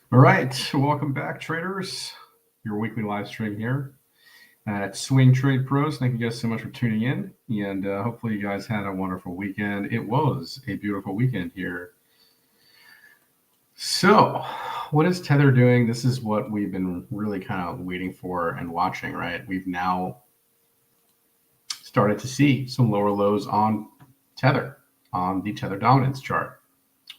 All right, welcome back, traders. Your weekly live stream here at Swing Trade Pros. Thank you guys so much for tuning in, and hopefully you guys had a wonderful weekend. It was a beautiful weekend here. So, what is Tether doing? This is what we've been really kind of waiting for and watching, right? We've now started to see some lower lows on Tether, on the Tether dominance chart.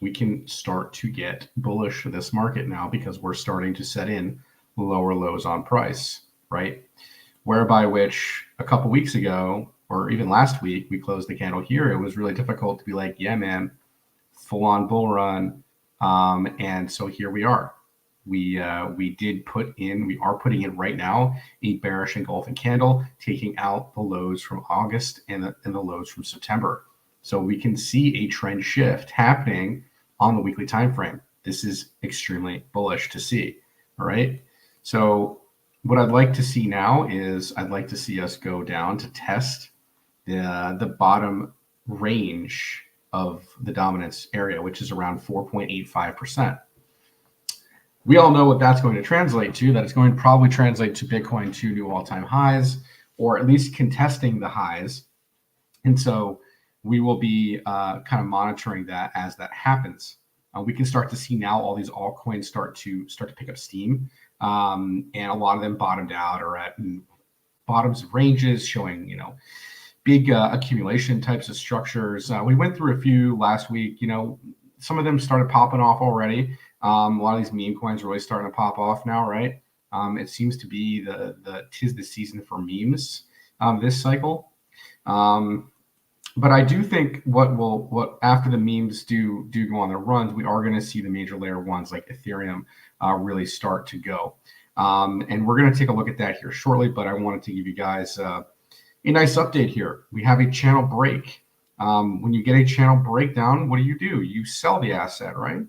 We can start to get bullish this market now because we're starting to set in lower lows on price, right? Whereby which a couple weeks ago, or even last week, we closed the candle here. It was really difficult to be like, yeah, man, full on bull run. And so here we are. We are putting in right now a bearish engulfing candle, taking out the lows from August and the lows from September. So we can see a trend shift happening on the weekly time frame. This is extremely bullish to see. All right. So what I'd like to see now is I'd like to see us go down to test the bottom range of the dominance area, which is around 4.85%. We all know what that's going to translate to, that it's going to probably translate to Bitcoin to new all-time highs, or at least contesting the highs. And so we will be kind of monitoring that as that happens. We can start to see now all these altcoins start to pick up steam, and a lot of them bottomed out or at bottoms of ranges, showing big accumulation types of structures. We went through a few last week. Some of them started popping off already. A lot of these meme coins are really starting to pop off now, right? It seems to be tis the season for memes this cycle. But I do think what after the memes do go on their runs, we are going to see the major layer ones like Ethereum really start to go. And we're going to take a look at that here shortly, but I wanted to give you guys a nice update here. We have a channel break. When you get a channel breakdown, what do? You sell the asset, right?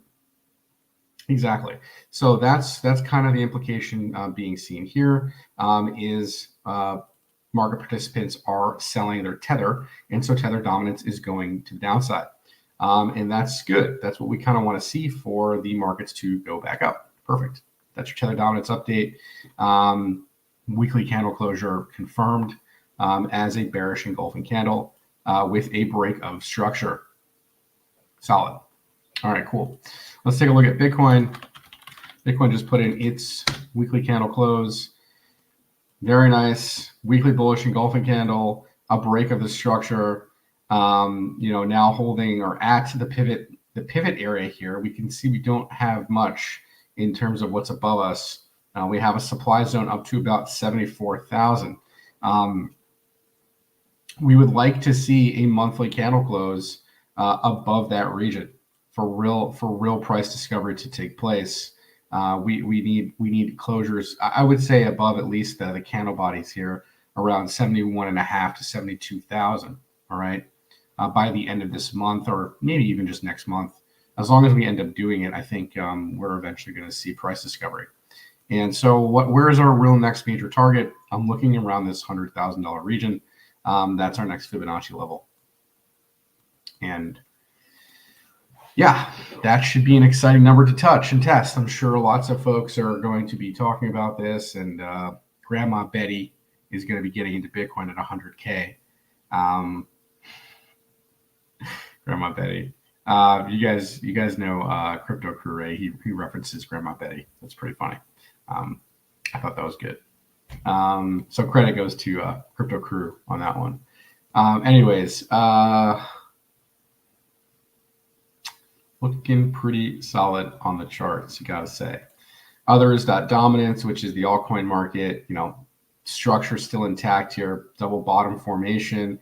Exactly. So that's kind of the implication being seen here, is market participants are selling their Tether, and so Tether dominance is going to the downside. And that's good. That's what we kind of want to see for the markets to go back up. Perfect. That's your Tether dominance update. Weekly candle closure confirmed as a bearish engulfing candle with a break of structure. Solid. All right, cool. Let's take a look at Bitcoin. Bitcoin just put in its weekly candle close. Very nice. Weekly bullish engulfing candle, a break of the structure. Now holding or at the pivot area here. We can see we don't have much in terms of what's above us. We have a supply zone up to about 74,000. We would like to see a monthly candle close above that region for real price discovery to take place. We need closures. I would say above at least the candle bodies here around 71.5 to 72,000. All right, by the end of this month, or maybe even just next month. As long as we end up doing it, I think we're eventually going to see price discovery. And so, where is our real next major target? I'm looking around this $100,000 region. That's our next Fibonacci level. And yeah, that should be an exciting number to touch and test. I'm sure lots of folks are going to be talking about this, and Grandma Betty is going to be getting into Bitcoin at 100K. Grandma Betty. You guys know Crypto Crew, right? He references Grandma Betty. That's pretty funny. I thought that was good. So credit goes to Crypto Crew on that one. Anyways, looking pretty solid on the charts, you gotta say. Others, dominance, which is the altcoin market, structure still intact here, double bottom formation.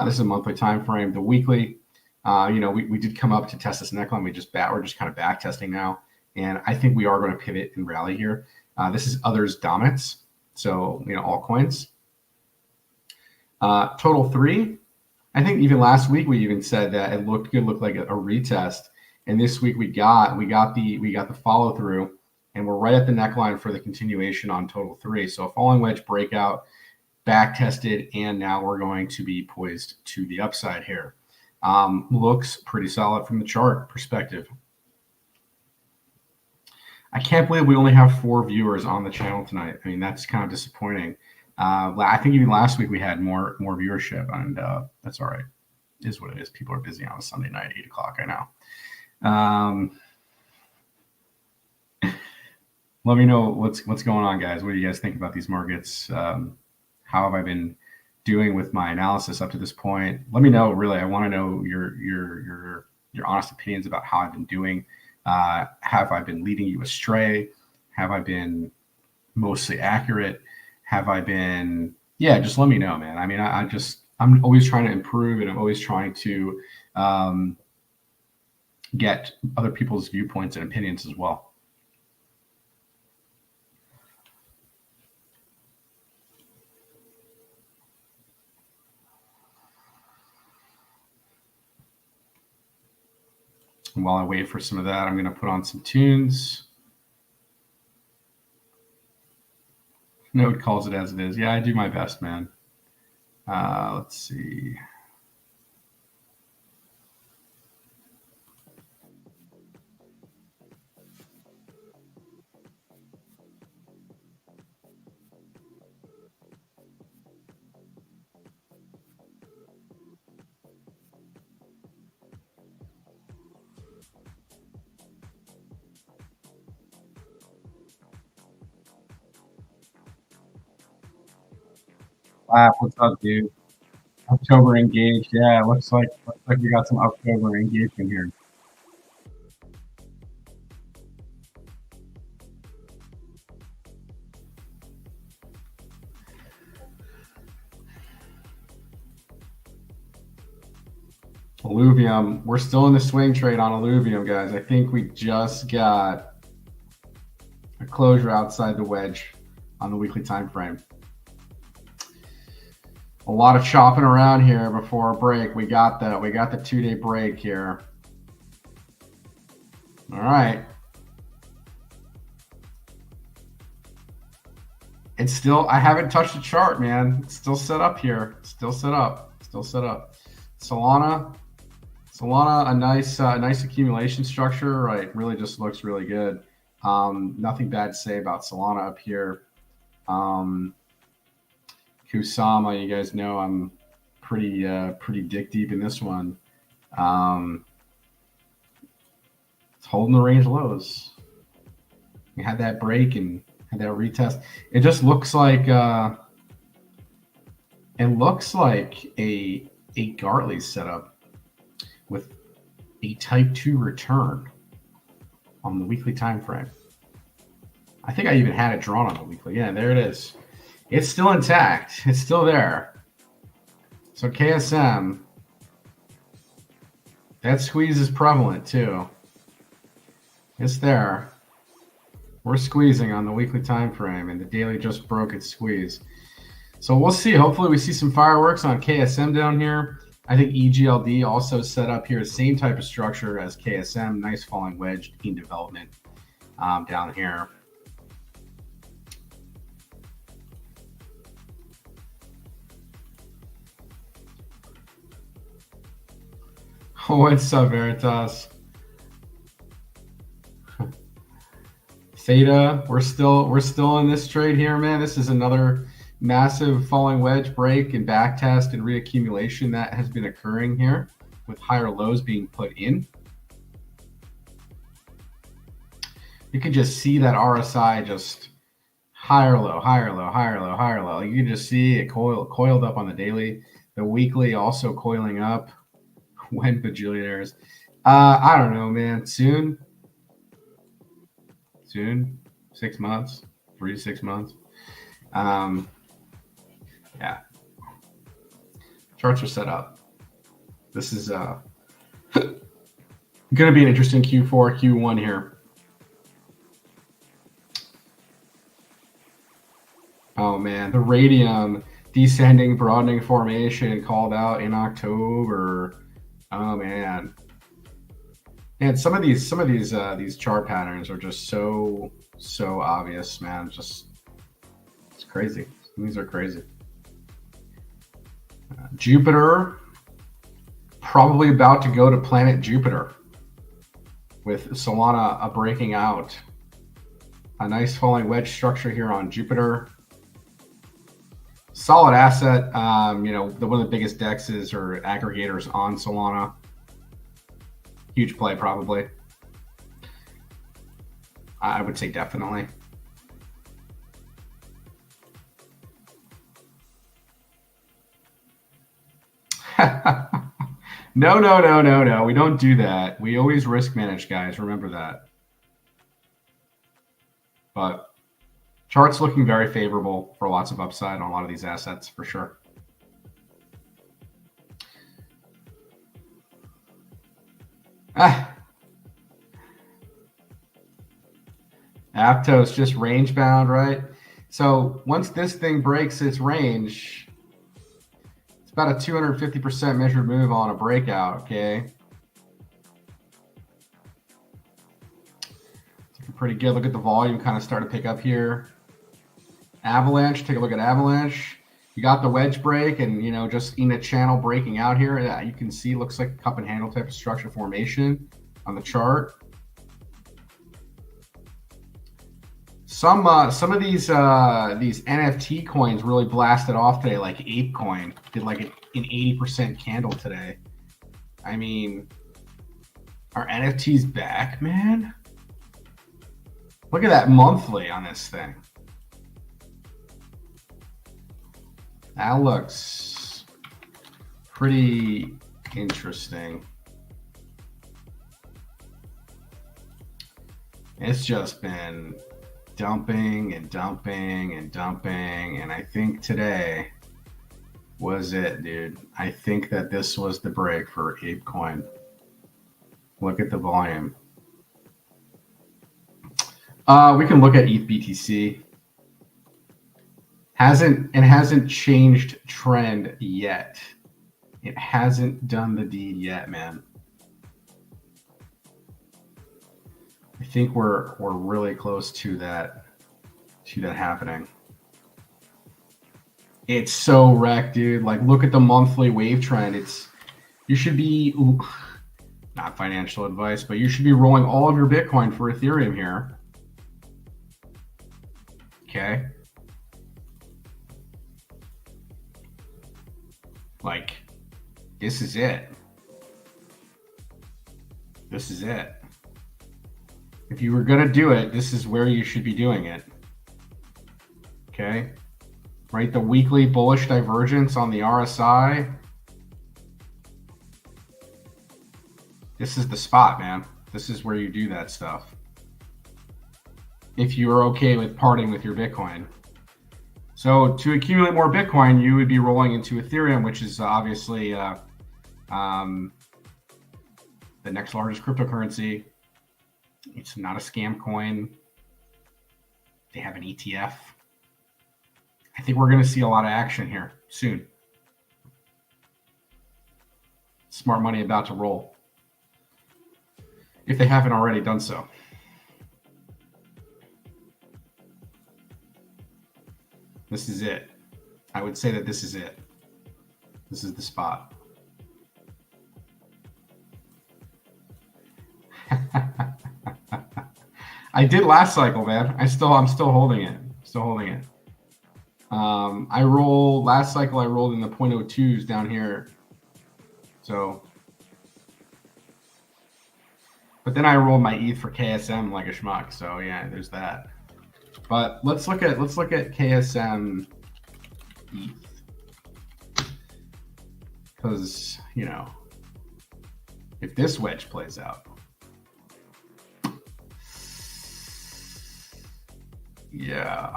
This is a monthly time frame. The weekly, we did come up to test this neckline. We're just kind of back testing now, and I think we are going to pivot and rally here. This is others dominance, so altcoins. Total 3. I think even last week we even said that it looked like a retest, and this week we got the follow through, and we're right at the neckline for the continuation on total 3. So a falling wedge breakout, back tested, and now we're going to be poised to the upside here. Looks pretty solid from the chart perspective. I can't believe we only have 4 viewers on the channel tonight. I mean, that's kind of disappointing. I think even last week we had more viewership, and that's all right. It is what it is. People are busy on a Sunday night, 8 o'clock. I know. Let me know what's going on, guys. What do you guys think about these markets? How have I been doing with my analysis up to this point? Let me know. Really, I want to know your honest opinions about how I've been doing. Have I been leading you astray? Have I been mostly accurate? Have I been? Yeah, just let me know, man. I mean, I'm always trying to improve, and I'm always trying to get other people's viewpoints and opinions as well. And while I wait for some of that, I'm going to put on some tunes. Node calls it as it is. Yeah, I do my best, man. Let's see. What's up, dude? October engaged. Yeah, looks like we got some October engagement here. Illuvium, we're still in the swing trade on Illuvium, guys. I think we just got a closure outside the wedge on the weekly time frame. A lot of chopping around here before a break. We got the 2-day break here. All right. It's still, I haven't touched the chart, man. It's still set up here. Still set up. Solana, a nice accumulation structure, right? Really just looks really good. Nothing bad to say about Solana up here. Kusama, you guys know I'm pretty dick deep in this one. It's holding the range lows. We had that break and had that retest. It just looks like a Gartley setup with a type 2 return on the weekly time frame. I think I even had it drawn on the weekly. Yeah, there it is. It's still intact. It's still there. So KSM, that squeeze is prevalent too. It's there. We're squeezing on the weekly time frame, and the daily just broke its squeeze. So we'll see. Hopefully we see some fireworks on KSM down here. I think EGLD also set up here, same type of structure as KSM. Nice falling wedge in development down here. What's up, Veritas? Theta, we're still in this trade here, man. This is another massive falling wedge break and back test and reaccumulation that has been occurring here with higher lows being put in. You can just see that RSI just higher low, higher low, higher low, higher low. You can just see it coiled up on the daily. The weekly also coiling up. When bajillionaires? I don't know, man. Soon. 6 months, 3 to 6 months. Yeah. Charts are set up. This is going to be an interesting Q4, Q1 here. Oh man, the radium descending broadening formation called out in October. Oh man. And some of these chart patterns are just so obvious, man. Just it's crazy. These are crazy. Jupiter probably about to go to planet Jupiter with Solana breaking out. A nice falling wedge structure here on Jupiter. Solid asset. You know, one of the biggest dexes or aggregators on Solana. Huge play, probably. I would say definitely. No. We don't do that. We always risk manage, guys. Remember that. But chart's looking very favorable for lots of upside on a lot of these assets, for sure. Aptos just range bound, right? So once this thing breaks its range, it's about a 250% measured move on a breakout, okay? It's looking pretty good. Look at the volume kind of start to pick up here. Avalanche, take a look at Avalanche. You got the wedge break and, you know, just in a channel breaking out here. You can see looks like a cup and handle type of structure formation on the chart. Some of these NFT coins really blasted off today, like ApeCoin did like an 80% candle today. I mean, are NFTs back, man? Look at that monthly on this thing. That looks pretty interesting. It's just been dumping, and I think today was it, dude. I think that this was the break for ApeCoin. Look at the volume. We can look at ETH BTC. It hasn't changed trend yet. It hasn't done the deed yet, man. I think we're really close to that happening. It's so wrecked, dude. Like, look at the monthly wave trend. You should be, not financial advice, but you should be rolling all of your Bitcoin for Ethereum here. Okay. Like, this is it. This is it. If you were going to do it, this is where you should be doing it. Okay. Right? The weekly bullish divergence on the RSI. This is the spot, man. This is where you do that stuff. If you are okay with parting with your Bitcoin. So to accumulate more Bitcoin, you would be rolling into Ethereum, which is obviously the next largest cryptocurrency. It's not a scam coin. They have an ETF. I think we're going to see a lot of action here soon. Smart money about to roll, if they haven't already done so. This is it. I would say that this is it. This is the spot. I did last cycle, man. I'm still holding it. I rolled last cycle. I rolled in the 0.02s down here. So, but then I rolled my ETH for KSM like a schmuck. So yeah, there's that. But let's look at KSM ETH, because you know, if this wedge plays out, yeah,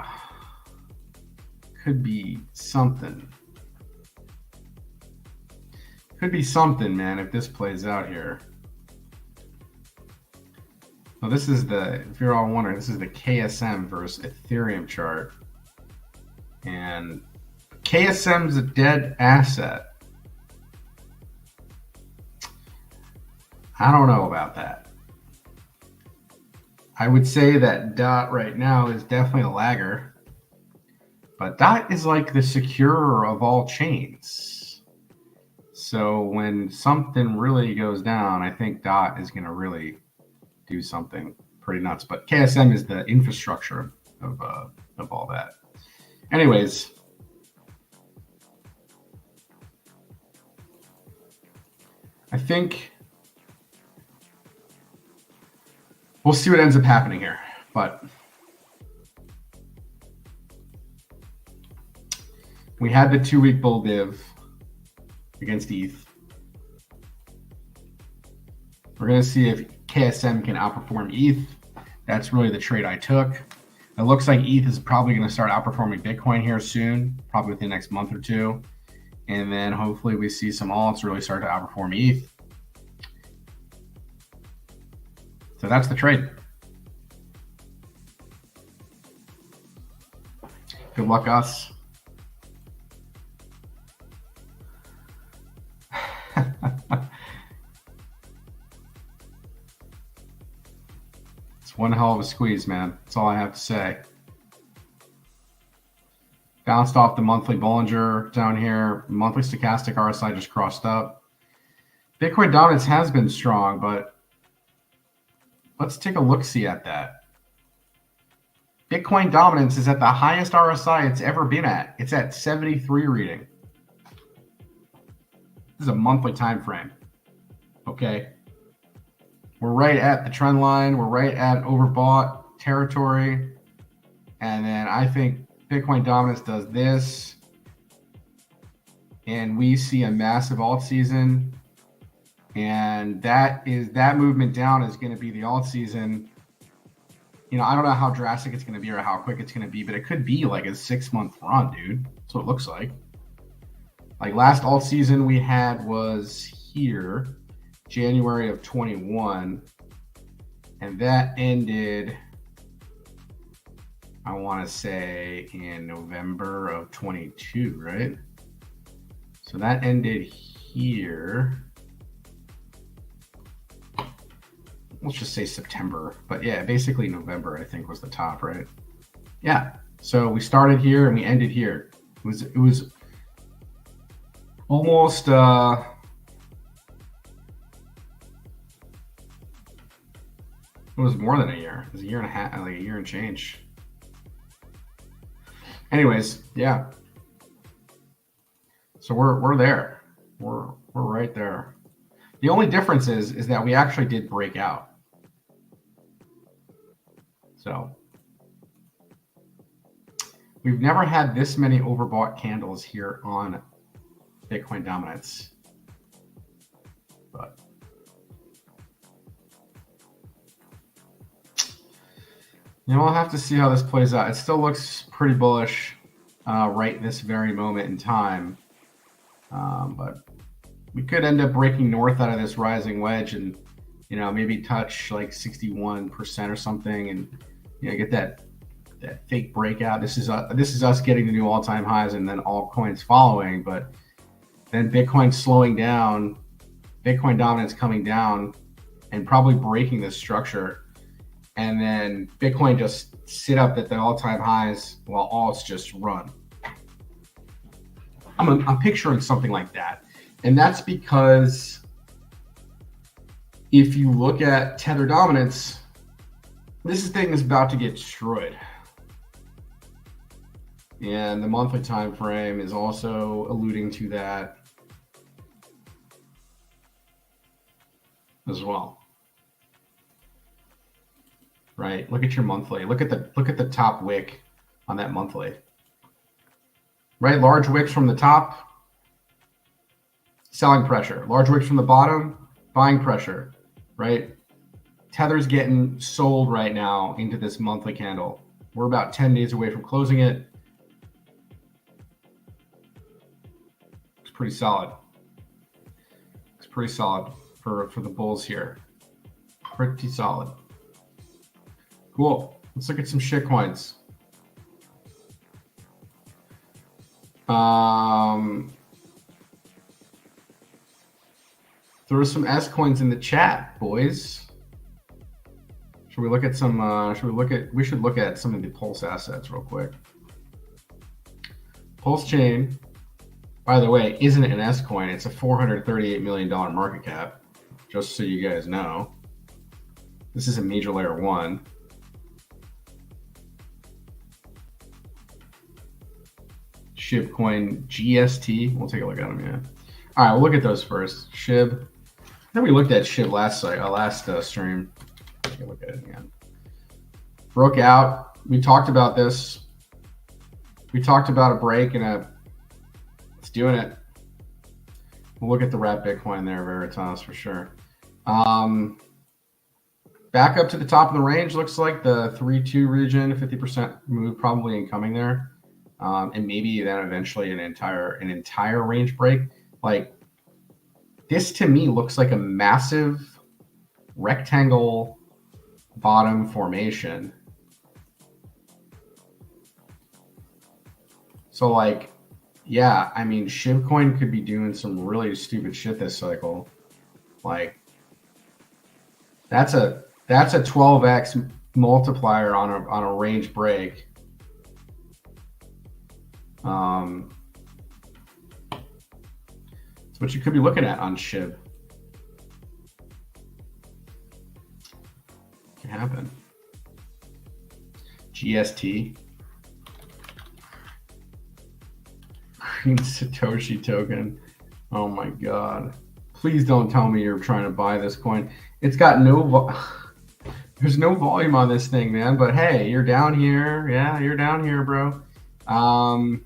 could be something. Could be something, man, if this plays out here. So this is if you're all wondering, this is the KSM versus Ethereum chart. And KSM is a dead asset. I don't know about that. I would say that DOT right now is definitely a lagger. But DOT is like the securer of all chains. So when something really goes down, I think DOT is going to really do something pretty nuts. But KSM is the infrastructure of all that. Anyways, I think we'll see what ends up happening here. But we had the 2-week bull div against ETH. We're going to see if KSM can outperform ETH. That's really the trade I took. It looks like ETH is probably going to start outperforming Bitcoin here soon, probably within the next month or two. And then hopefully we see some alts really start to outperform ETH. So that's the trade. Good luck, us. It's one hell of a squeeze, man. That's all I have to say. Bounced off the monthly Bollinger down here. Monthly stochastic RSI just crossed up. Bitcoin dominance has been strong, but let's take a look-see at that. Bitcoin dominance is at the highest RSI it's ever been at. It's at 73 reading. This is a monthly time frame. Okay. We're right at the trend line. We're right at overbought territory. And then I think Bitcoin dominance does this. And we see a massive alt season. And that movement down is going to be the alt season. You know, I don't know how drastic it's going to be or how quick it's going to be, but it could be like a 6-month run, dude. That's what it looks like. Like last alt season we had was here, January of 21, and that ended, I want to say, in November of 22, right? So that ended here. Let's just say September, but yeah, basically November, I think, was the top, right? Yeah. So we started here and we ended here. It was almost it was more than a year. It was a year and a half, like a year and change. Anyways, yeah. So we're there. We're right there. The only difference is that we actually did break out. So we've never had this many overbought candles here on Bitcoin dominance. But you know, we'll have to see how this plays out. It still looks pretty bullish right this very moment in time. But we could end up breaking north out of this rising wedge and, you know, maybe touch like 61% or something and, you know, get that fake breakout. This is us getting the new all-time highs and then altcoins following, but then Bitcoin slowing down, Bitcoin dominance coming down and probably breaking this structure. And then Bitcoin just sit up at the all-time highs while alts just run. I'm picturing something like that. And that's because if you look at tether dominance, this thing is about to get destroyed. And the monthly time frame is also alluding to that as well. Right? Look at your monthly. Look at the top wick on that monthly. Right? Large wicks from the top, selling pressure. Large wicks from the bottom, buying pressure. Right? Tether's getting sold right now into this monthly candle. We're about 10 days away from closing it. It's pretty solid. pretty solid for the bulls here. Pretty solid. Cool. Let's look at some shit coins. Throw some S coins in the chat, boys. Should we look at some? We should look at some of the Pulse assets real quick. Pulse Chain, by the way, isn't an S coin. It's a $438 million market cap. Just so you guys know, this is a major layer 1. SHIB coin GST. We'll take a look at them. Yeah. All right, we'll look at those first. SHIB. I think we looked at SHIB last stream. Take a look at it again. Broke out. We talked about this. We talked about a break and it's doing it. We'll look at the Wrapped Bitcoin there, Veritas, for sure. Back up to the top of the range. Looks like the 3-2 region, 50% move probably incoming there. And maybe then eventually an entire range break. Like, this to me looks like a massive rectangle bottom formation. So like, yeah, I mean, SHIB coin could be doing some really stupid shit this cycle. Like, that's a 12x multiplier on a range break. That's what you could be looking at on SHIB. Can happen. GST. Green Satoshi token. Oh my God. Please don't tell me you're trying to buy this coin. It's got there's no volume on this thing, man. But hey, you're down here. Yeah, you're down here, bro. Wow.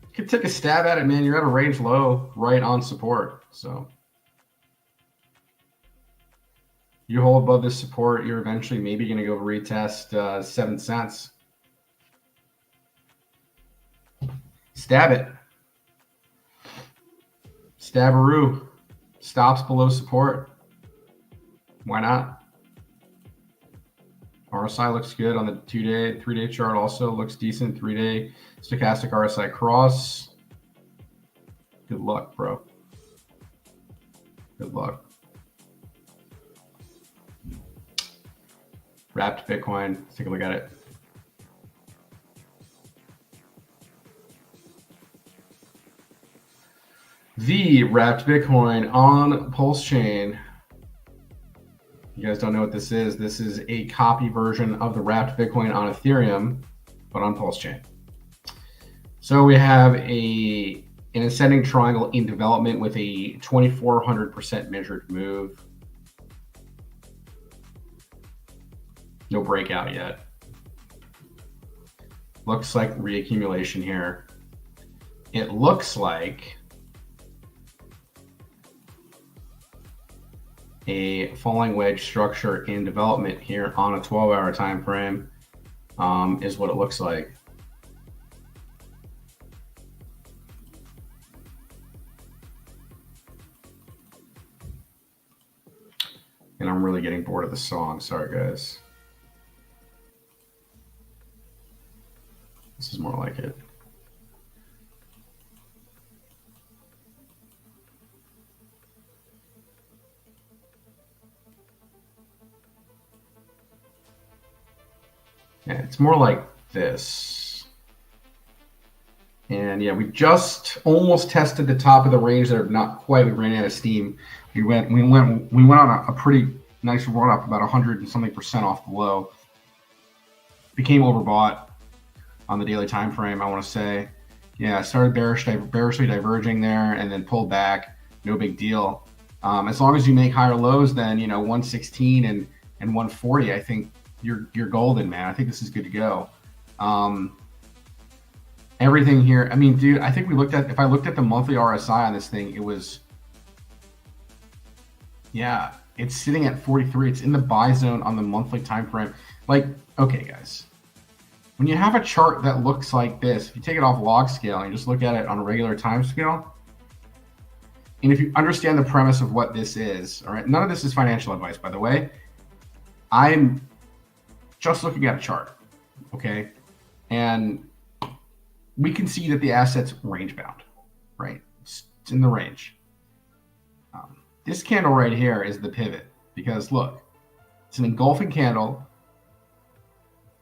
You could take a stab at it, man. You're at a range low right on support. So you hold above this support, you're eventually maybe going to go retest 7 cents. Stab it. Stabberoo. Stops below support. Why not? RSI looks good on the 2-day, 3-day chart. Also looks decent. 3-day stochastic RSI cross. Good luck, bro. Good luck. Wrapped Bitcoin. Let's take a look at it. The Wrapped Bitcoin on Pulse Chain. You guys don't know what this is. This is a copy version of the Wrapped Bitcoin on Ethereum, but on Pulse Chain. So we have an ascending triangle in development with a 2,400% measured move. No breakout yet. Looks like reaccumulation here. It looks like a falling wedge structure in development here on a 12-hour time frame is what it looks like. And I'm really getting bored of the song. Sorry, guys. This is more like it. Yeah, it's more like this. And yeah, we just almost tested the top of the range there, not quite. We ran out of steam. We went on a pretty nice run up, about 100 and something % off the low. Became overbought on the daily time frame, I want to say. Yeah, started bearishly diverging there and then pulled back. No big deal. As long as you make higher lows than 116 and 140, I think you're golden, man. I think this is good to go. Everything here, I mean, dude, I think if I looked at the monthly RSI on this thing, it was, yeah, it's sitting at 43. It's in the buy zone on the monthly time frame. Like, okay, guys, When you have a chart that looks like this, if you take it off log scale and you just look at it on a regular time scale, and if you understand the premise of what this is, all right, none of this is financial advice, by the way. I'm just looking at a chart, okay? And we can see that the asset's range bound, right? It's in the range. This candle right here is the pivot because look, it's an engulfing candle.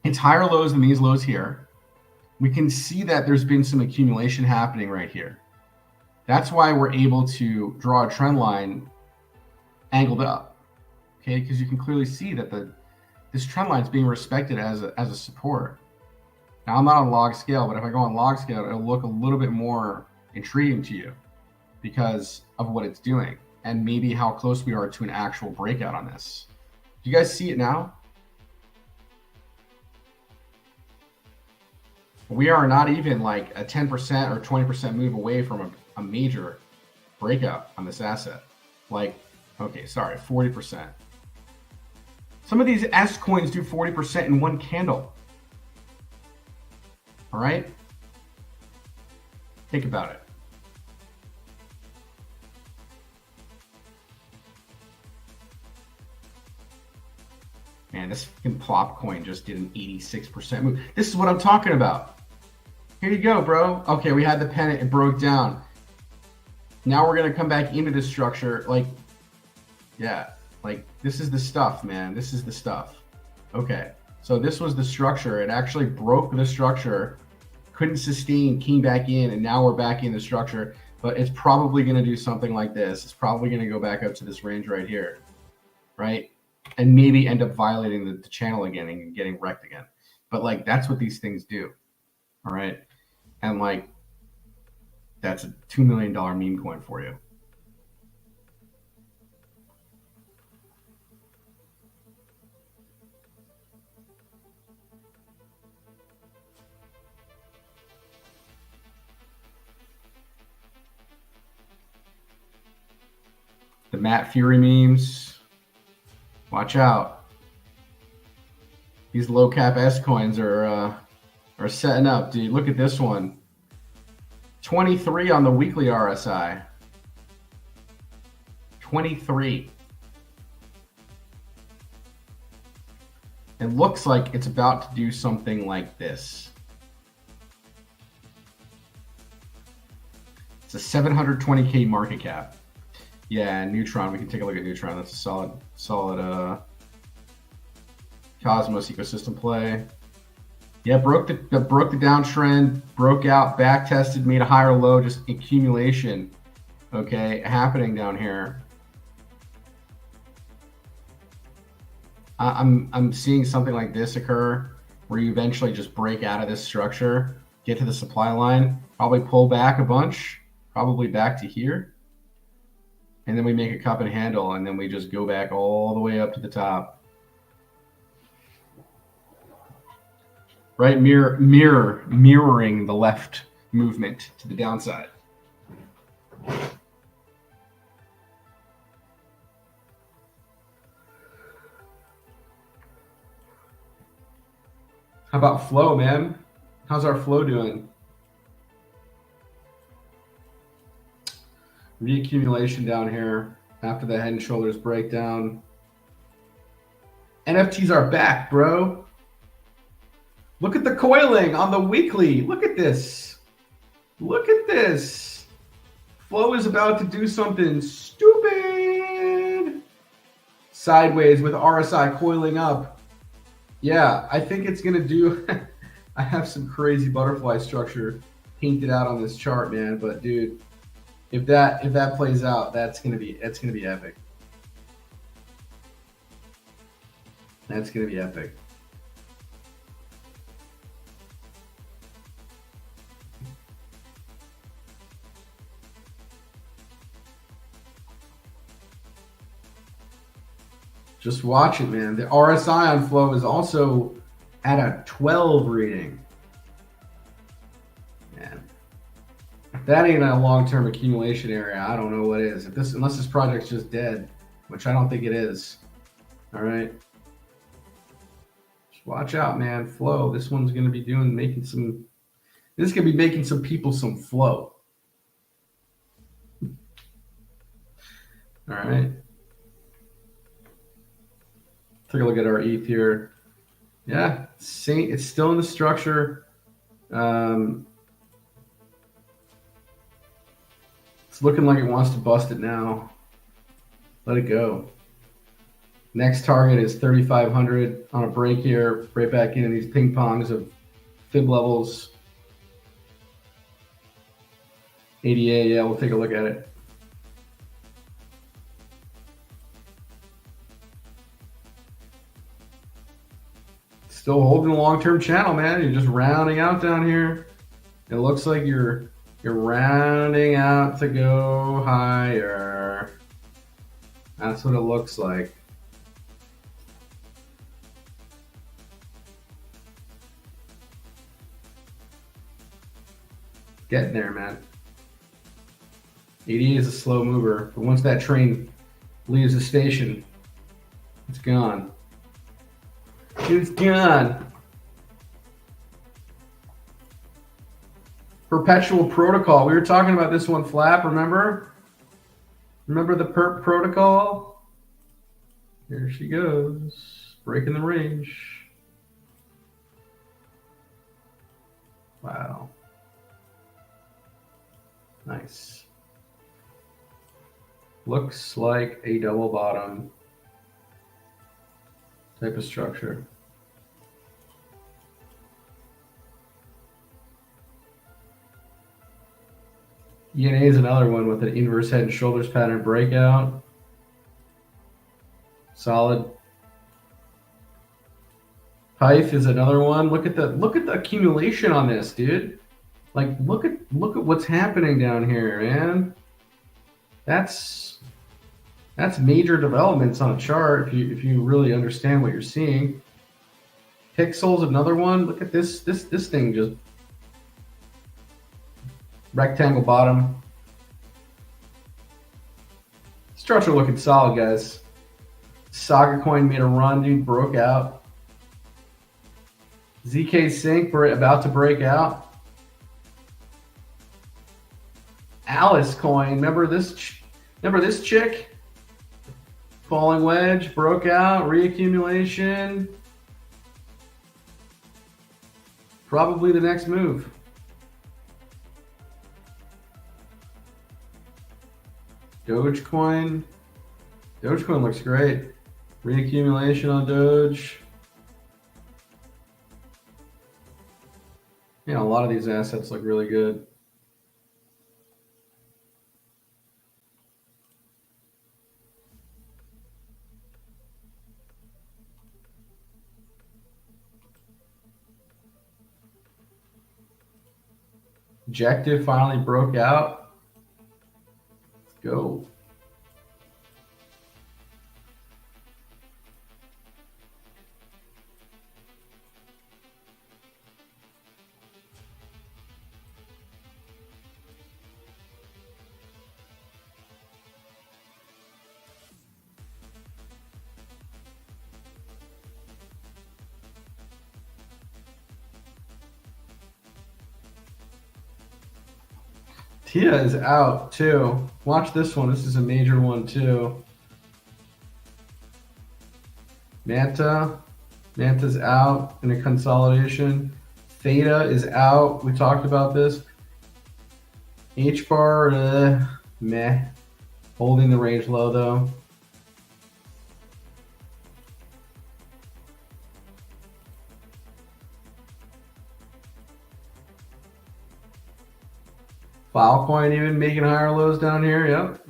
It's higher lows than these lows here. We can see that there's been some accumulation happening right here. That's why we're able to draw a trend line angled up, okay? Because you can clearly see that this trend line is being respected as a support. Now, I'm not on log scale, but if I go on log scale, it'll look a little bit more intriguing to you because of what it's doing and maybe how close we are to an actual breakout on this. Do you guys see it now? We are not even like a 10% or 20% move away from a major breakout on this asset. Like, okay, sorry, 40%. Some of these S coins do 40% in one candle. All right? Think about it. Man, this fucking plop coin just did an 86% move. This is what I'm talking about. Here you go, bro. Okay, we had the pennant, it broke down. Now we're gonna come back into this structure. Like, yeah, like this is the stuff, man. This is the stuff. Okay, so this was the structure. It actually broke the structure, couldn't sustain, came back in, and now we're back in the structure. But it's probably gonna do something like this. It's probably gonna go back up to this range right here, right? And maybe end up violating the channel again and getting wrecked again. But like, that's what these things do, all right? And like, that's a $2 million meme coin for you. The Matt Fury memes, watch out. These low cap S coins are setting up, dude. Look at this one. 23 on the weekly RSI. 23. It looks like it's about to do something like this. It's a 720K market cap. Yeah, Neutron. We can take a look at Neutron. That's a solid Cosmos ecosystem play. Yeah, broke the downtrend, broke out, back tested, made a higher low, just accumulation, okay, happening down here. I'm seeing something like this occur where you eventually just break out of this structure, get to the supply line, probably pull back a bunch, probably back to here, and then we make a cup and handle, and then we just go back all the way up to the top. Right, mirroring the left movement to the downside. How about flow, man? How's our flow doing? Reaccumulation down here after the head and shoulders breakdown. NFTs are back, bro. Look at the coiling on the weekly. Look at this. Look at this. Flow is about to do something stupid. Sideways with RSI coiling up. Yeah, I think it's going to do... I have some crazy butterfly structure painted out on this chart, man. But, dude, if that plays out, that's going to be epic. That's going to be epic. Just watch it, man. The RSI on flow is also at a 12 reading. Man, if that ain't a long-term accumulation area, I don't know what is. Unless this project's just dead, which I don't think it is. All right. Watch out, man. Flow. This one's going to be making some. This is going to be making some people some flow. All right. Take a look at our ETH here. Yeah, see, it's still in the structure. It's looking like it wants to bust it now. Let it go. Next target is 3,500 on a break here. Right back into these ping pongs of fib levels. ADA, yeah, we'll take a look at it. Still holding a long-term channel, man. You're just rounding out down here. It looks like you're rounding out to go higher. That's what it looks like. Getting there, man. ADA is a slow mover, but once that train leaves the station, it's gone. It's gone. Perpetual protocol. We were talking about this one, Flap, remember? Remember the perp protocol? Here she goes. Breaking the range. Wow. Nice. Looks like a double bottom type of structure. ENA is another one with an inverse head and shoulders pattern breakout. Solid. Hive is another one. Look at the accumulation on this, dude. Like look at what's happening down here, man. That's major developments on a chart if you really understand what you're seeing. Pixel's another one. Look at this thing just rectangle bottom. Structure looking solid, guys. Saga coin made a run, dude, broke out. ZK Sync, we're about to break out. Alice coin, remember this chick? Falling wedge, broke out, reaccumulation. Probably the next move. Dogecoin. Dogecoin looks great. Reaccumulation on Doge. Yeah, a lot of these assets look really good. Objective finally broke out. Let's go. Tia is out too. Watch this one. This is a major one too. Manta's out in a consolidation. Theta is out. We talked about this. H bar, meh. Holding the range low though. Filecoin even making higher lows down here. Yep.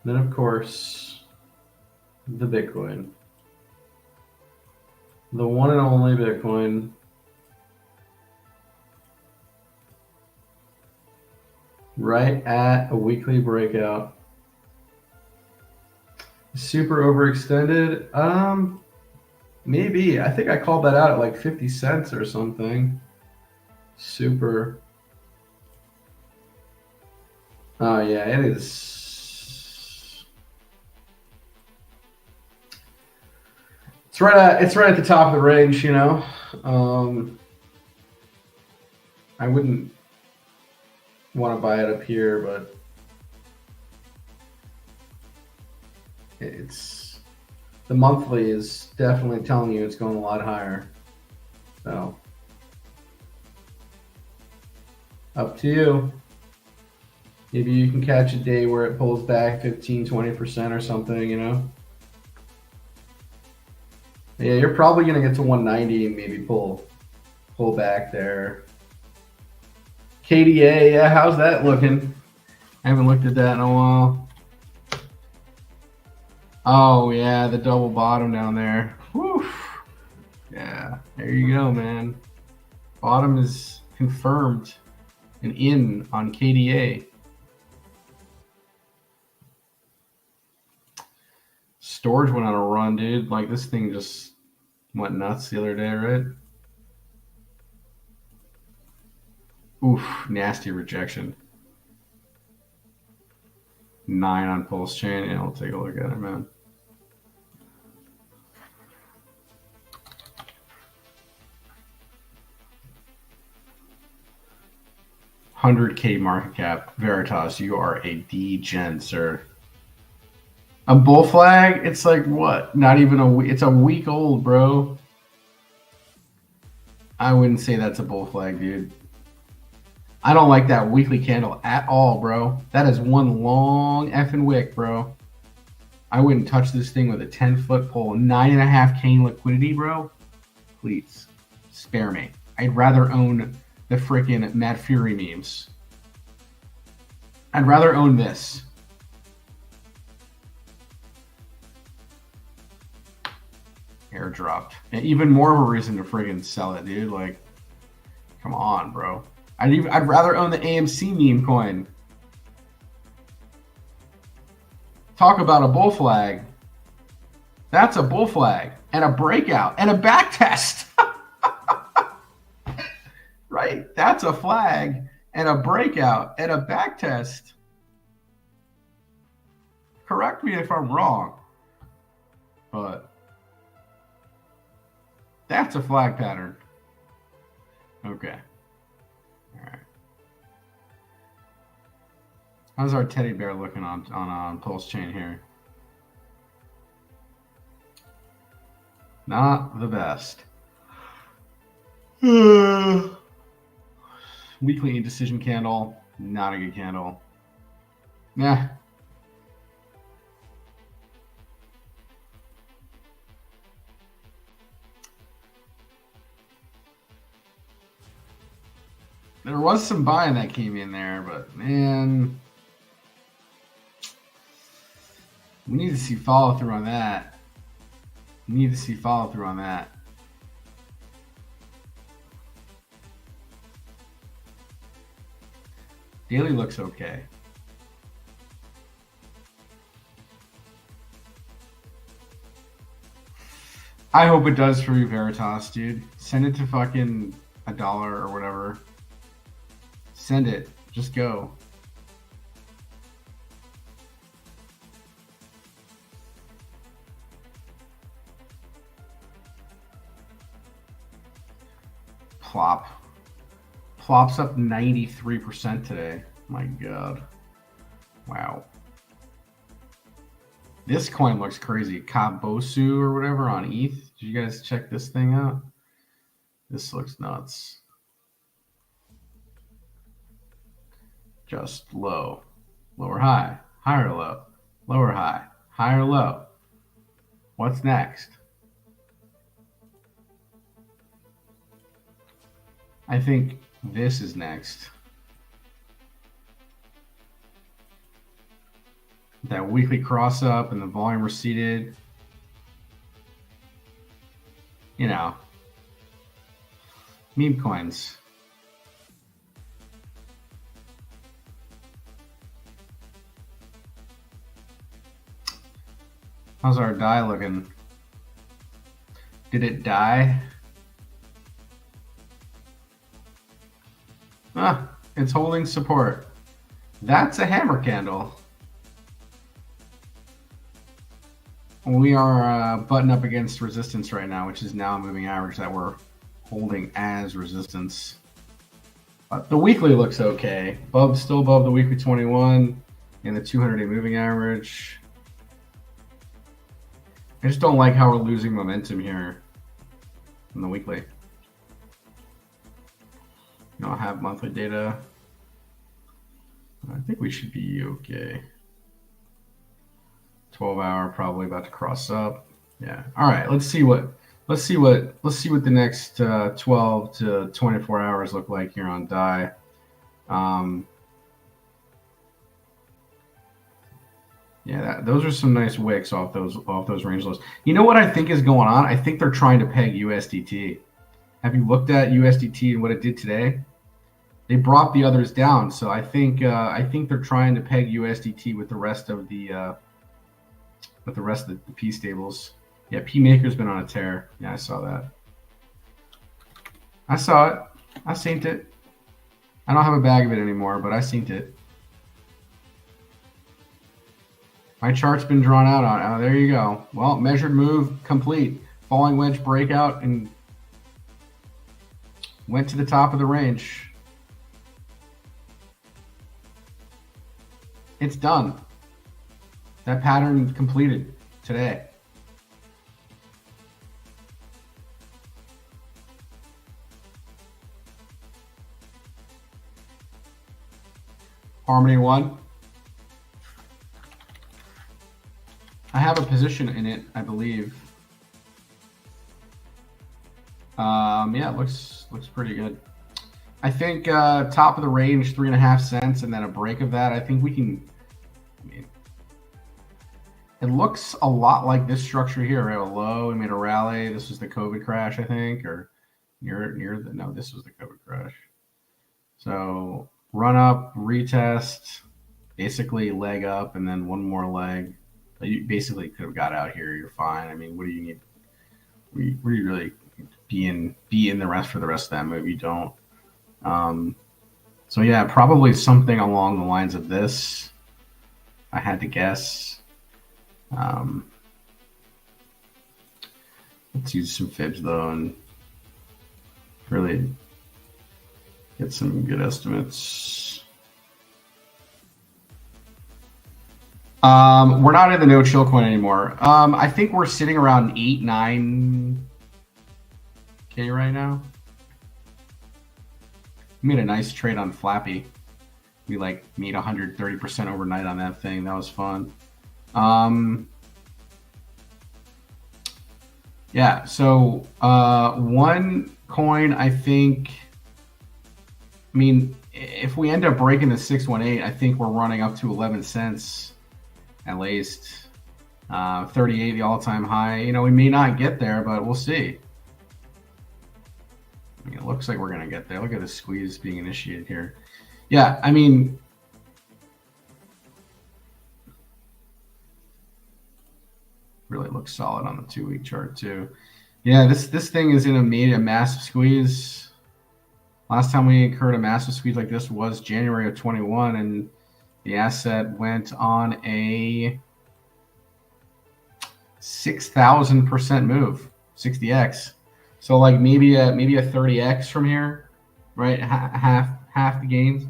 Then of course, the Bitcoin. The one and only Bitcoin. Right at a weekly breakout. Super overextended. Maybe. I think I called that out at like 50 cents or something. Super. Oh yeah, it is. It's right at the top of the range, you know. I wouldn't want to buy it up here, but it's the monthly is definitely telling you it's going a lot higher. So up to you. Maybe you can catch a day where it pulls back 15-20% or something, you know. Yeah, you're probably gonna get to 190 and maybe pull back there. KDA, yeah, how's that looking? I haven't looked at that in a while. Oh yeah, the double bottom down there. Whew. Yeah, there you go, man. Bottom is confirmed and in on KDA. Storage went on a run, dude. Like this thing just went nuts the other day, right? Oof, nasty rejection. 9 on pulse chain. Yeah, I'll take a look at it, man. $100K market cap. Veritas, you are a degen, sir. A bull flag? It's like what? Not even a week. It's a week old, bro. I wouldn't say that's a bull flag, dude. I don't like that weekly candle at all, bro. That is one long effing wick, bro. I wouldn't touch this thing with a 10-foot pole. 9.5K liquidity, bro. Please, spare me. I'd rather own the freaking Mad Fury memes. I'd rather own this. Airdropped. And even more of a reason to friggin' sell it, dude. Like, come on, bro. I'd rather own the AMC meme coin. Talk about a bull flag. That's a bull flag and a breakout and a back test. Right? That's a flag and a breakout and a back test. Correct me if I'm wrong, but that's a flag pattern. Okay. All right. How's our teddy bear looking on pulse chain here? Not the best. Weekly indecision candle, not a good candle. Nah. There was some buying that came in there, but man, we need to see follow through on that. We need to see follow through on that. Daily looks okay. I hope it does for you, Veritas, dude. Send it to fucking $1 or whatever. Send it. Just go. Plop. Plop's up 93% today. My God. Wow. This coin looks crazy. Kabosu or whatever on ETH. Did you guys check this thing out? This looks nuts. Just low. Lower high. Higher low. Lower high. Higher low. What's next? I think this is next. That weekly cross up and the volume receded. You know, meme coins. How's our die looking? Did it die? It's holding support. That's a hammer candle. We are butting up against resistance right now, which is now a moving average that we're holding as resistance. The weekly looks okay. Still above the weekly 21 and the 200-day moving average. I just don't like how we're losing momentum here in the weekly. You don't have monthly data. I think we should be okay. 12-hour probably about to cross up. Yeah. All right. Let's see what the next 12 to 24 hours look like here on DAI. Yeah, those are some nice wicks off those range lows. You know what I think is going on? I think they're trying to peg USDT. Have you looked at USDT and what it did today? They brought the others down, so I think they're trying to peg USDT with the rest of the P stables. Yeah, P Maker's been on a tear. Yeah, I saw that. I saw it. I seen it. I don't have a bag of it anymore, but I seen it. My chart's been drawn out on. Oh, there you go. Well, measured move complete. Falling wedge breakout and went to the top of the range. It's done. That pattern completed today. Harmony 1. I have a position in it, I believe. Yeah, it looks pretty good. I think top of the range, 3.5 cents, and then a break of that. I think we can. I mean, it looks a lot like this structure here. Right? A low, we made a rally. This was the COVID crash, I think, or near the. No, this was the COVID crash. So run up, retest, basically leg up, and then one more leg. You basically could have got out here. You're fine. I mean, what do you need? Where do you really be in the rest for the rest of that move? You don't. So yeah, probably something along the lines of this. I had to guess. Let's use some fibs though and really get some good estimates. We're not in the no chill coin anymore. I think we're sitting around 8-9K right now. We made a nice trade on Flappy. We like made 130% overnight on that thing. That was fun. Yeah, so one coin, I think, I mean, if we end up breaking the 618, I think we're running up to 11 cents at least. 38, the all-time high. You know, we may not get there, but we'll see. I mean, it looks like we're going to get there. Look at the squeeze being initiated here. Yeah, I mean, really looks solid on the 2-week chart too. Yeah, this thing is in a massive squeeze. Last time we incurred a massive squeeze like this was January of 21, and the asset went on a 6,000% move, 60x. So like maybe a 30x from here, right? Half the gains,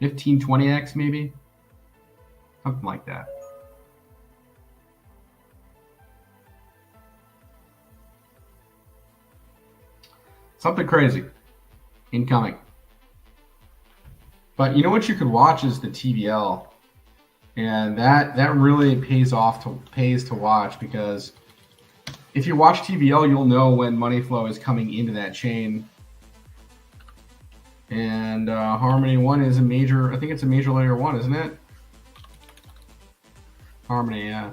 15-20x maybe, something like that. Something crazy incoming. But you know what you could watch is the TVL, and that really pays to watch, because if you watch TVL, you'll know when money flow is coming into that chain. And Harmony 1 is a major, I think it's a major layer 1, isn't it? Harmony, yeah.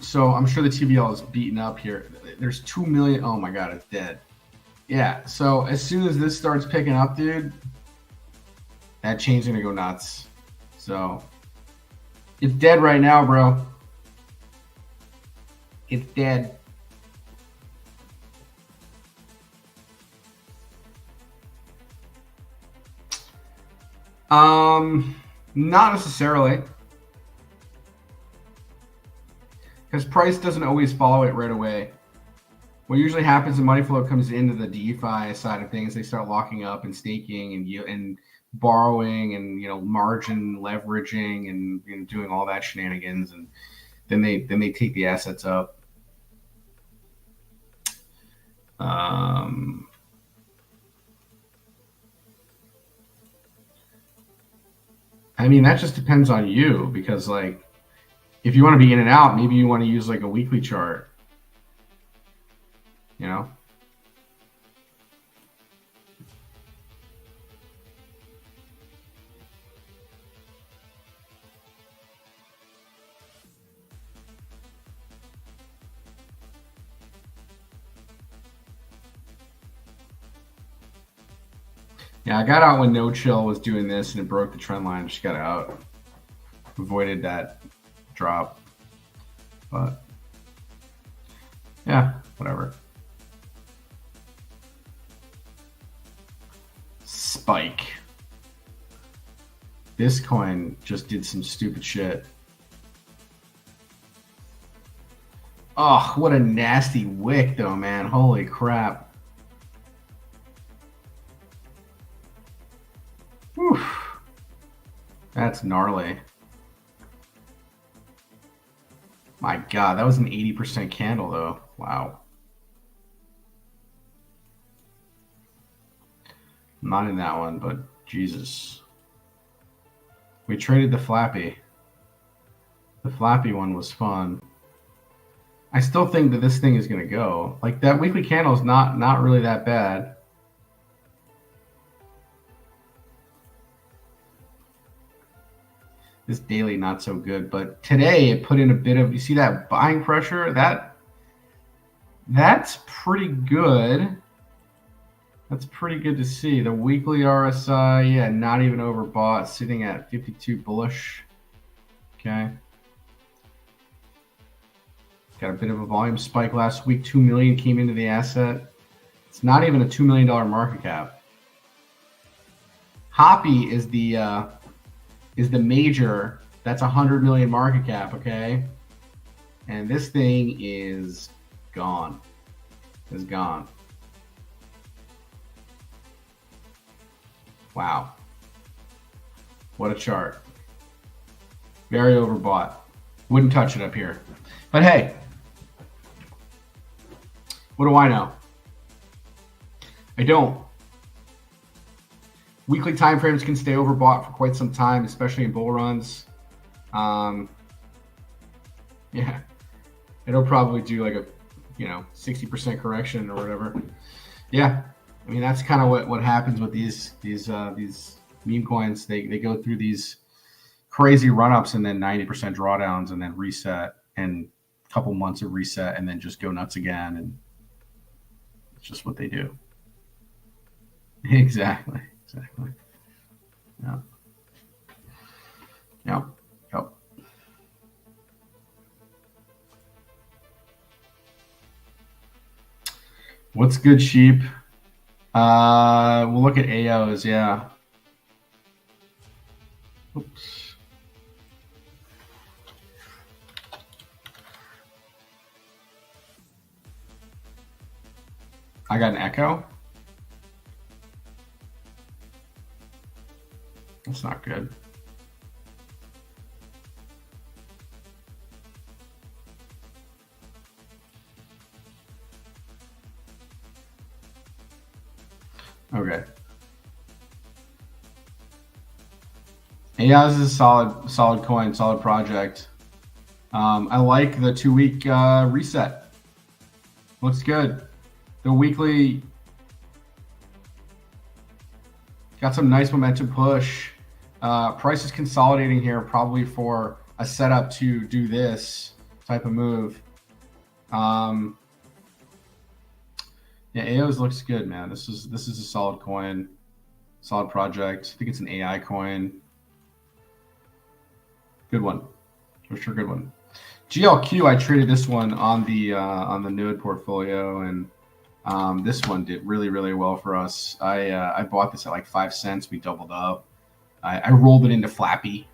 So I'm sure the TVL is beaten up here. There's 2 million. Oh my God, it's dead. Yeah, so as soon as this starts picking up, dude, that chain's gonna go nuts. So it's dead right now, bro. It's dead. Not necessarily, because price doesn't always follow it right away. What usually happens when money flow comes into the DeFi side of things, they start locking up and staking and borrowing and margin leveraging and doing all that shenanigans, and then they take the assets up. I mean, that just depends on you, because like if you want to be in and out, maybe you want to use like a weekly chart. Yeah, I got out when No Chill was doing this and it broke the trend line. Just got out. Avoided that drop. But yeah, whatever. Spike. This coin just did some stupid shit. Oh, what a nasty wick though, man. Holy crap. Whew. That's gnarly. My God, that was an 80% candle though. Wow. I'm not in that one, but Jesus. We traded the Flappy. The Flappy one was fun. I still think that this thing is going to go. Like, that weekly candle is not really that bad. This daily not so good, but today it put in a bit of, you see that buying pressure? That's pretty good. That's pretty good to see. The weekly RSI, yeah, not even overbought, sitting at 52 bullish. Okay. Got a bit of a volume spike last week. 2 million came into the asset. It's not even a $2 million market cap. Hoppy is the major. That's 100 million market cap, okay? And this thing is gone. Is gone. Wow. What a chart. Very overbought. Wouldn't touch it up here. But hey, what do I know? I don't. Weekly timeframes can stay overbought for quite some time, especially in bull runs. Yeah, it'll probably do like a 60% correction or whatever. Yeah, I mean that's kind of what happens with these meme coins. They go through these crazy run-ups and then 90% drawdowns and then reset and a couple months of reset and then just go nuts again, and it's just what they do. Exactly. Yeah. Yep. What's good, sheep? We'll look at AOs, yeah. Oops. I got an echo. That's not good. Okay. Yeah, this is a solid coin, solid project. I like the 2-week reset. Looks good. The weekly got some nice momentum push. Price is consolidating here, probably for a setup to do this type of move. Yeah, AOS looks good, man. This is a solid coin, solid project. I think it's an AI coin. Good one, for sure. Good one. GLQ, I traded this one on the Node portfolio, and this one did really well for us. I bought this at like 5 cents. We doubled up. I rolled it into Flappy.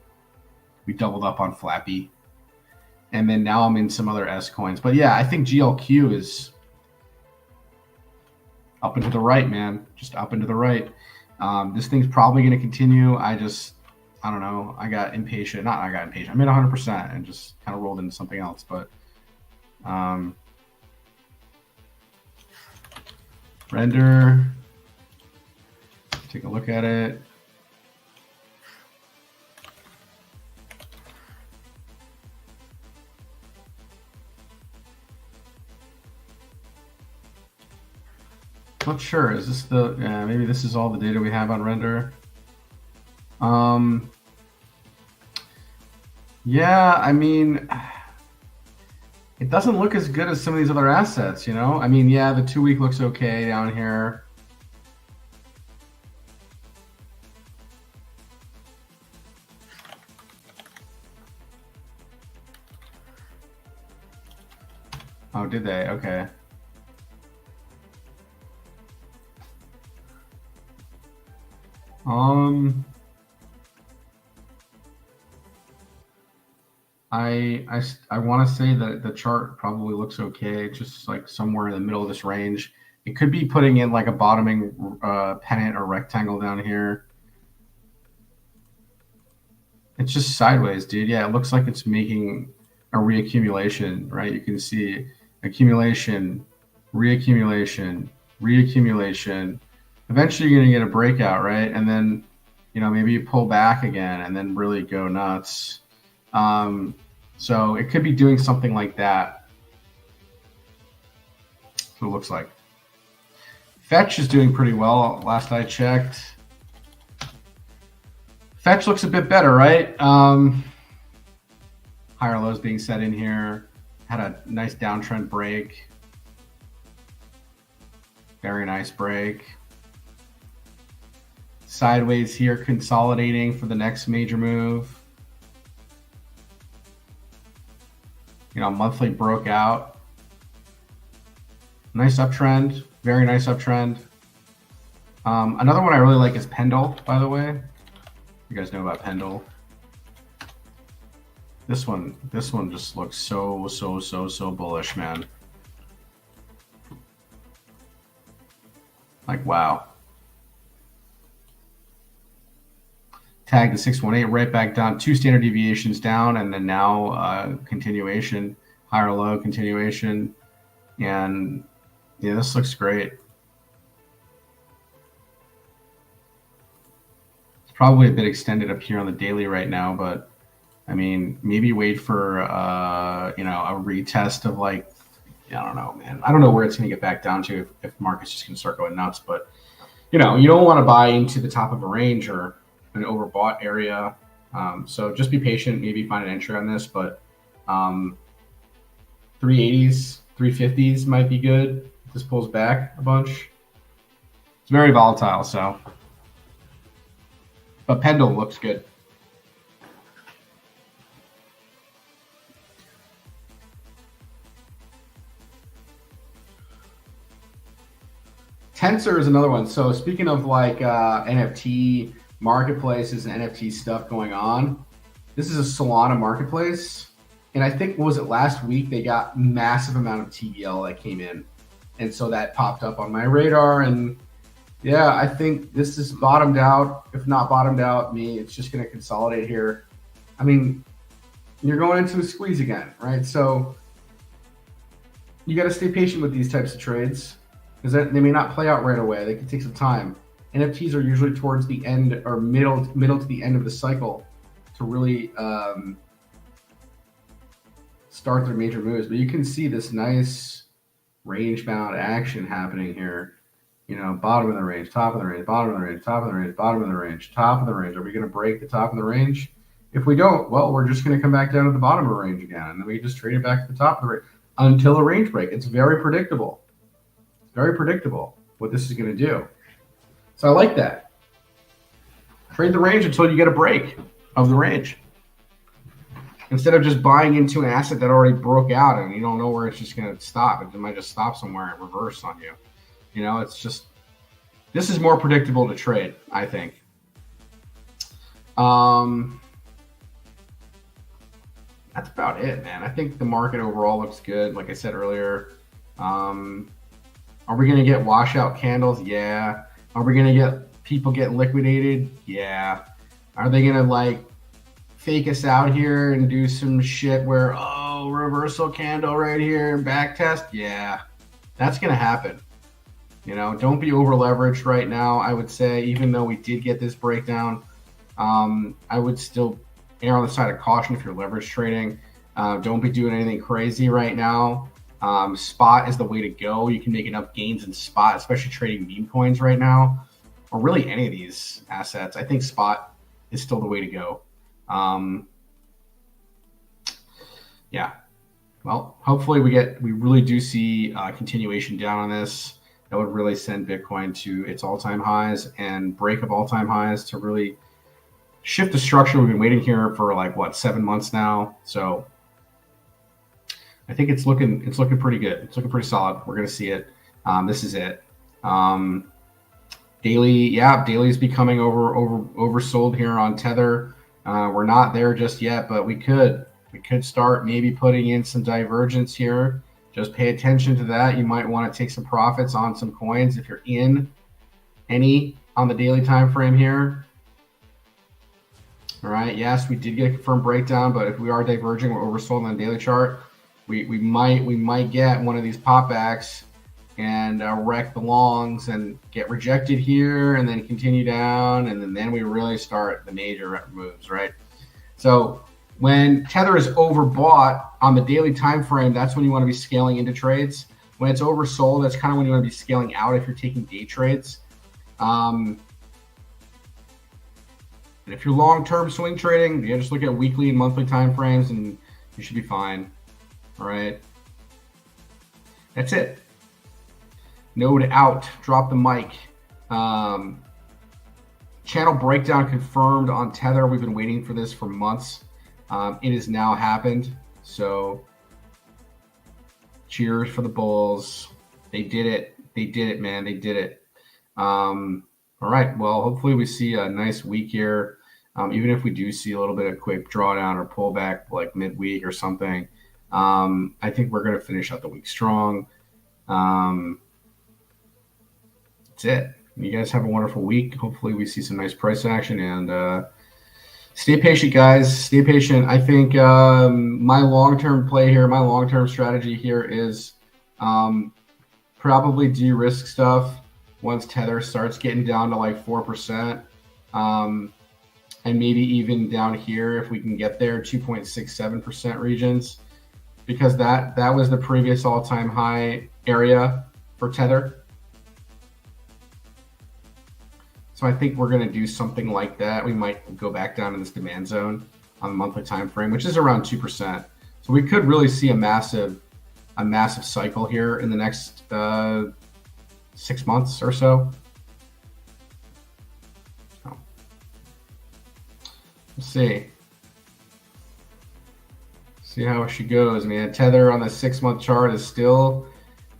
We doubled up on Flappy. And then now I'm in some other S coins. But yeah, I think GLQ is up and to the right, man. Just up and to the right. This thing's probably going to continue. I don't know. I got impatient. Not I got impatient. I made 100% and just kind of rolled into something else. But render. Take a look at it. Not sure. Is this the? Yeah, maybe this is all the data we have on render. Yeah, I mean, it doesn't look as good as some of these other assets, you know? I mean, yeah, the 2 week looks okay down here. Oh, did they? Okay. I want to say that the chart probably looks okay, just like somewhere in the middle of this range. It could be putting in like a bottoming pennant or rectangle down here. It's just sideways, dude. Yeah, it looks like it's making a reaccumulation, right? You can see accumulation, reaccumulation, reaccumulation. Eventually you're going to get a breakout, right? And then, you know, maybe you pull back again and then really go nuts. So it could be doing something like that. So it looks like. Fetch is doing pretty well. Last I checked. Fetch looks a bit better, right? Higher lows being set in here. Had a nice downtrend break. Very nice break. Sideways here, consolidating for the next major move. You know, monthly broke out. Nice uptrend, very nice uptrend. Another one I really like is Pendle, by the way. You guys know about Pendle. This one just looks so bullish, man. Like, wow. Tag the 618 right back down, 2 standard deviations down, and then now continuation, higher low continuation. And yeah, this looks great. It's probably a bit extended up here on the daily right now, but I mean, maybe wait for you know, a retest of like, I don't know, man. I don't know where it's going to get back down to if market's just going to start going nuts. But you know, you don't want to buy into the top of a range or an overbought area. So just be patient, maybe find an entry on this, but 380s, 350s might be good. If this pulls back a bunch. It's very volatile, so. But Pendle looks good. Tensor is another one. So speaking of like NFT marketplaces and NFT stuff going on, this is a Solana marketplace, and I think, was it last week, they got massive amount of TVL that came in, and so that popped up on my radar. And yeah, I think this is bottomed out. If not bottomed out, it's just going to consolidate here. I mean, you're going into a squeeze again, right? So you got to stay patient with these types of trades, because they may not play out right away. They can take some time. NFTs are usually towards the end or middle to the end of the cycle to really start their major moves. But you can see this nice range-bound action happening here. You know, bottom of the range, top of the range, bottom of the range, top of the range, bottom of the range, top of the range. Are we going to break the top of the range? If we don't, well, we're just going to come back down to the bottom of the range again, and then we just trade it back to the top of the range until a range break. It's very predictable. Very predictable what this is going to do. So I like that. Trade the range until you get a break of the range, instead of just buying into an asset that already broke out and you don't know where it's just going to stop. It might just stop somewhere and reverse on you. You know, it's just, this is more predictable to trade, I think. That's about it, man. I think the market overall looks good. Like I said earlier, are we going to get washout candles? Yeah. Are we going to get people get liquidated? Yeah. Are they going to like fake us out here and do some shit where, oh, reversal candle right here and back test? Yeah. That's going to happen. You know, don't be over leveraged right now. I would say, even though we did get this breakdown, I would still err on the side of caution if you're leverage trading. Don't be doing anything crazy right now. Spot is the way to go. You can make enough gains in spot, especially trading meme coins right now, or really any of these assets. I think spot is still the way to go. Yeah. Well, hopefully we really do see continuation down on this. That would really send Bitcoin to its all-time highs and break of all-time highs to really shift the structure. We've been waiting here for like what, 7 months now. So I think it's looking pretty good. It's looking pretty solid. We're gonna see it. This is it. Daily is becoming oversold here on Tether. We're not there just yet, but we could start maybe putting in some divergence here. Just pay attention to that. You might want to take some profits on some coins if you're in any on the daily time frame here. All right. Yes, we did get a confirmed breakdown, but if we are diverging, we're oversold on the daily chart. We might get one of these popbacks and wreck the longs and get rejected here, and then continue down, and then we really start the major moves, right? So when Tether is overbought on the daily time frame, that's when you want to be scaling into trades. When it's oversold, that's kind of when you want to be scaling out if you're taking day trades. And if you're long-term swing trading, you just look at weekly and monthly time frames, and you should be fine. All right. That's it. Node out. Drop the mic. Channel breakdown confirmed on Tether. We've been waiting for this for months. It has now happened. So cheers for the bulls. They did it. They did it, man. They did it. All right. Well, hopefully we see a nice week here. Even if we do see a little bit of quick drawdown or pullback like midweek or something, I think we're going to finish out the week strong. That's it. You guys have a wonderful week. Hopefully we see some nice price action, and stay patient, guys. Stay patient. I think my long-term play here, my long-term strategy here is probably de-risk stuff once Tether starts getting down to like 4%. And maybe even down here if we can get there, 2.67% regions, because that was the previous all-time high area for Tether. So I think we're going to do something like that. We might go back down in this demand zone on the monthly time frame, which is around 2%. So we could really see a massive cycle here in the next 6 months or so. Let's see how she goes, man. Tether on the 6-month chart is still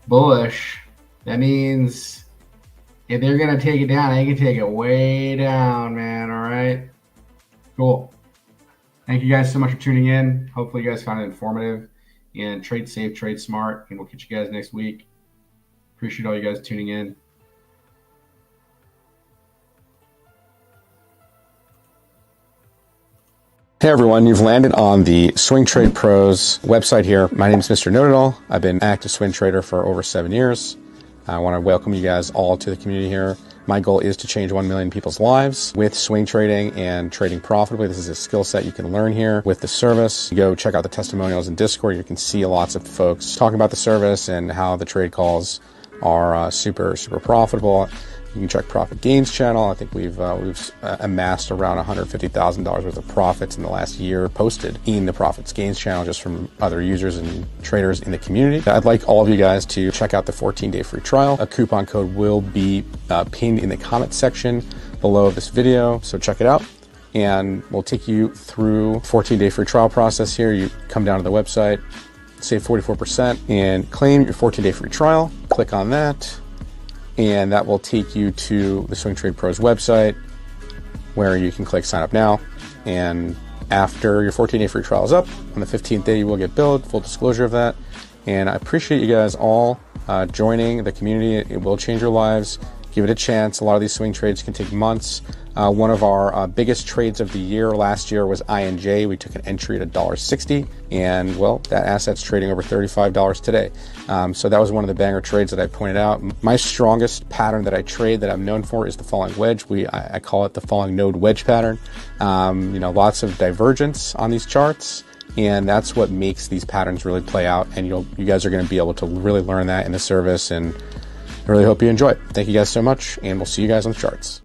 bullish. That means if they're going to take it down, they can take it way down, man. All right. Cool. Thank you guys so much for tuning in. Hopefully you guys found it informative, and trade safe, trade smart, and we'll catch you guys next week. Appreciate all you guys tuning in. Hey everyone, you've landed on the Swing Trade Pros website here. My name is Mr. Know-It-All. I've been an active swing trader for over 7 years. I want to welcome you guys all to the community here. My goal is to change 1 million people's lives with swing trading and trading profitably. This is a skill set you can learn here with the service. Go check out the testimonials in Discord. You can see lots of folks talking about the service and how the trade calls are super profitable. You can check Profit Gains channel. I think we've amassed around $150,000 worth of profits in the last year posted in the Profit Gains channel just from other users and traders in the community. I'd like all of you guys to check out the 14-day free trial. A coupon code will be pinned in the comment section below this video, so check it out. And we'll take you through 14-day free trial process here. You come down to the website, save 44%, and claim your 14-day free trial. Click on that. And that will take you to the Swing Trade Pros website, where you can click sign up now. And after your 14-day free trial is up, on the 15th day, you will get billed, full disclosure of that. And I appreciate you guys all joining the community. It will change your lives. Give it a chance. A lot of these swing trades can take months. One of our biggest trades of the year last year was INJ. We took an entry at $1.60, and well, that asset's trading over $35 today. So that was one of the banger trades that I pointed out. My strongest pattern that I trade that I'm known for is the falling wedge. I call it the falling node wedge pattern. Lots of divergence on these charts, and that's what makes these patterns really play out. And you guys are going to be able to really learn that in the service, and I really hope you enjoy it. Thank you guys so much, and we'll see you guys on the charts.